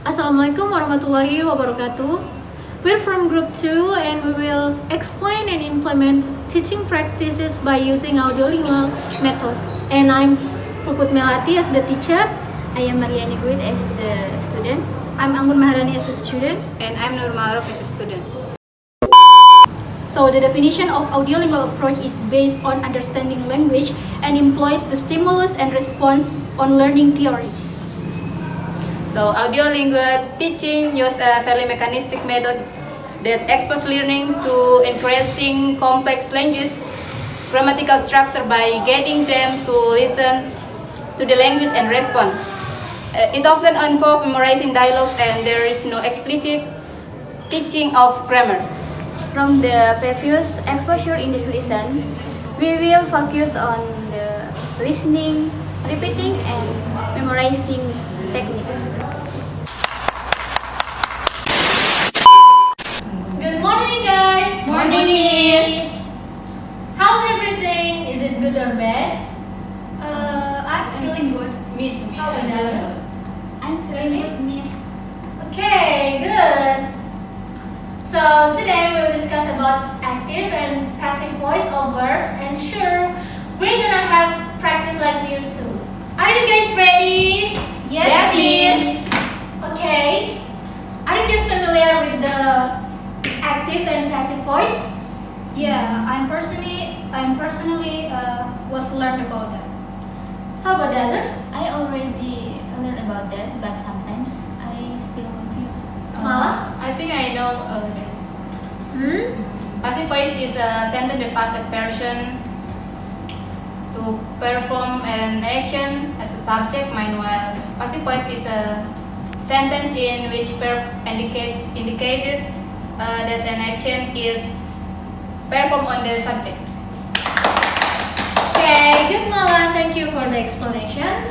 Assalamualaikum warahmatullahi wabarakatuh. We're from Group 2 and we will explain and implement teaching practices by using audiolingual method. And I'm Puput Melati as the teacher. I am Mariani Guid as the student. I'm Anggun Maharani as a student. And I'm Nur Ma'aruf as a student. So the definition of audiolingual approach is based on understanding language and employs the stimulus and response on learning theory. So audiolingual teaching uses a fairly mechanistic method that exposes learning to increasing complex language grammatical structure by getting them to listen to the language and respond. It often involves memorizing dialogues and there is no explicit teaching of grammar. From the previous exposure in this lesson, we will focus on the listening, repeating, and memorizing technique. Good morning, guys. Morning, Miss. How's everything? Is it good or bad? I'm feeling good. Me too. How about others? I'm feeling good, Miss. Okay, good. So today we'll discuss about active and passive voice of verbs, and sure, we're gonna have practice like we used to. Are you guys ready? Yes, Miss. Okay. Are you guys familiar with the active and passive voice? Yeah, I'm personally was learned about that. How about the others? I already learned about that, but sometimes I still confused. Mala? I think I know that. Passive voice is a sentence that asks a person to perform an action as a subject, meanwhile passive voice is a sentence in which verb indicates that an action is performed on the subject. Okay, good Mala, thank you for the explanation.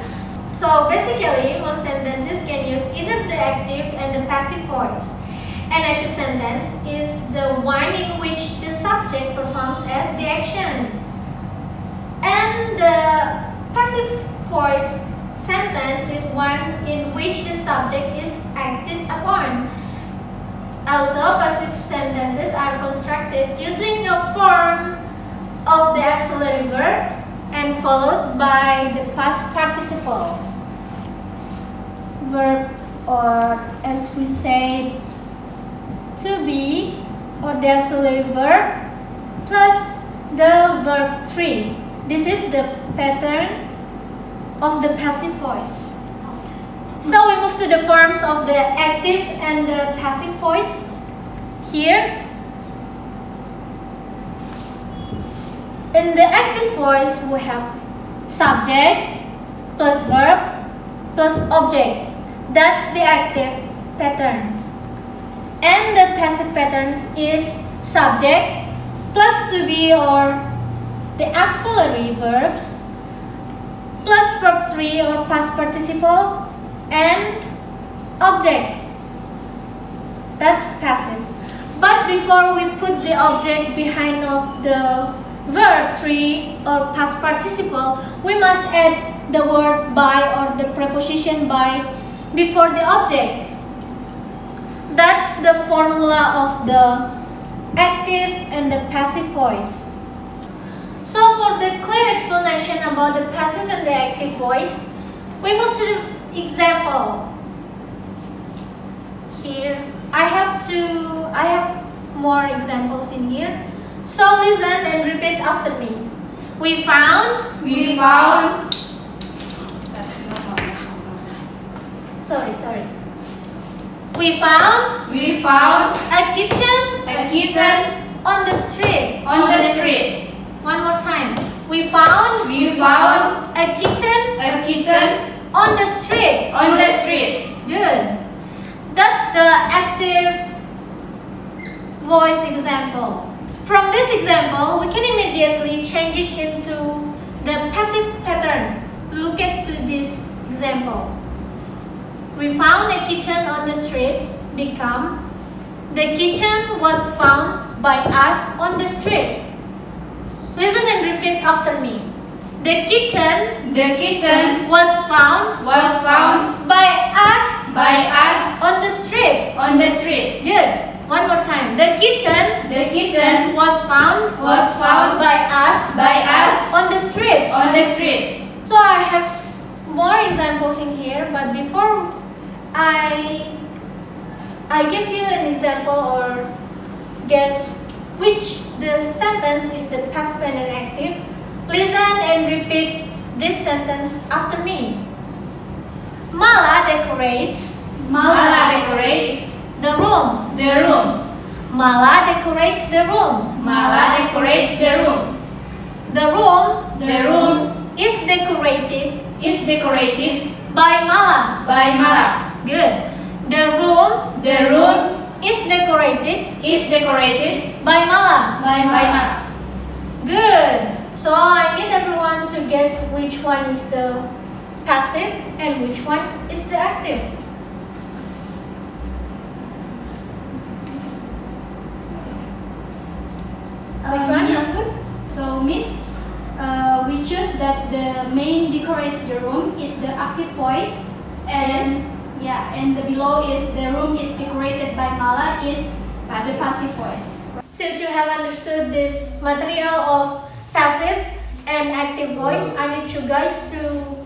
So basically, most sentences can use either the active and the passive voice. An active sentence is the one in which the subject performs as the action. And the passive voice sentence is one in which the subject is acted upon. Also, passive sentences are constructed using a form of the auxiliary verbs and followed by the past participle verb, or as we say, to be, or the auxiliary verb plus the verb 3. This is the pattern of the passive voice. So we move to the forms of the active and the passive voice here. In the active voice, we have subject plus verb plus object. That's the active pattern. And the passive patterns is subject plus to be or the auxiliary verbs plus verb 3 or past participle and object. That's passive. But before we put the object behind of the verb 3 or past participle, we must add the word by or the preposition by before the object. That's the formula of the active and the passive voice. So for the clear explanation about the passive and the active voice, we move to the example. Here, I have more examples in here. So listen and repeat after me. We found. Sorry. We found a kitten on the street. One more time. We found a kitten on the street. Good. That's the active voice example. From this example, we can immediately change it into the passive pattern. Look at this example. We found a kitten on the street become the kitten was found by us on the street. Listen and repeat after me. The kitten The kitten was found was found by us by us on I give you an example or guess which the sentence is the past and active. Listen and repeat this sentence after me. Mala decorates. Mala decorates the room. the room. Mala decorates the room. Mala decorates the room. The room The room is decorated is decorated by Mala. by Mala. Good. The room The room is decorated is decorated by Mala. by Mala. Good. So I need everyone to guess which one is the passive and which one is the active. Which one is good? So, Miss, we choose that the main decorates the room is the active voice, and and the below is the room is decorated by Mala is the passive voice. Since you have understood this material of passive and active voice, I need you guys to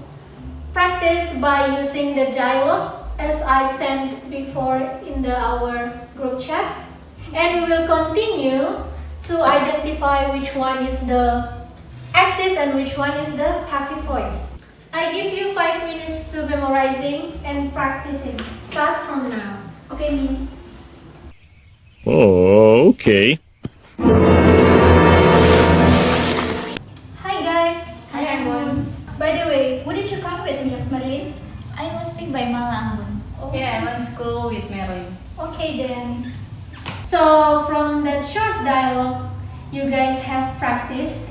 practice by using the dialogue as I sent before in our group chat. And we will continue to identify which one is the active and which one is the passive voice. I give you 5 minutes to memorizing and practicing. Start from now. Okay, Miss. Oh, okay. Hi guys. Hi, Anggun. By the way, who did you come with, Marilyn? I was picked by Mala Anggun. Yeah, I went to school with Mary. Okay then. So from that short dialogue you guys have practiced,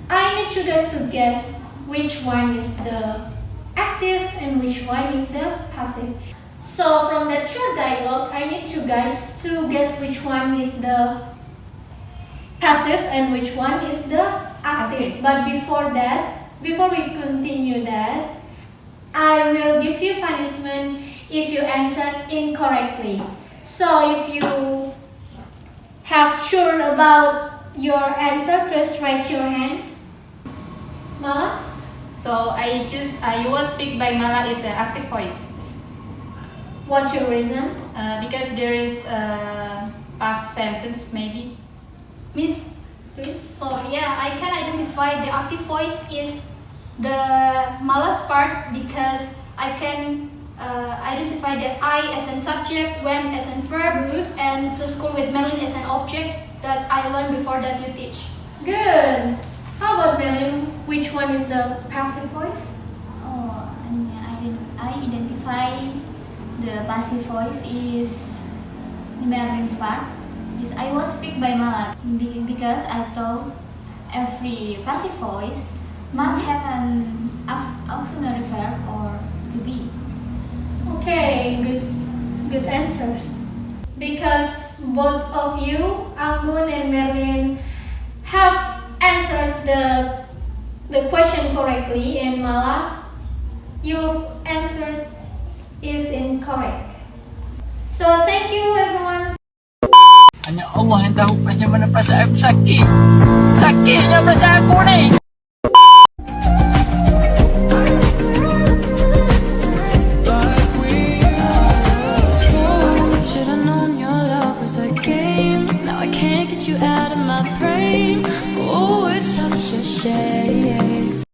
I need you guys to guess which one is the active and which one is the passive. So from that short dialogue, I need you guys to guess which one is the passive and which one is the active. But before that, before we continue that, I will give you punishment if you answer incorrectly. So if you have sure about your answer, please raise your hand. Mala? So I was picked by Mala is an active voice. What's your reason? Because there is a past sentence maybe. Miss, Please. so I can identify the active voice is the Mala's part because I can identify the I as a subject, when as a verb, and to school with Marilyn as an object that I learned before that you teach. Good. How about Melin? Which one is the passive voice? Oh, and I identify the passive voice is the Marilyn's part. Is I was picked by Mala because I thought every passive voice must have an auxiliary verb or to be. Okay, good answers. Because both of you, Anggun and Melin, have answered the question correctly, and Mala, your answer is incorrect. So thank you everyone. Hanya Allah yang tahu macam mana perasaan aku sakit. Sakitnya perasaan aku ni. Should've known your love was a game. Now I can't get you out of my brain. Oh, it's such a shame.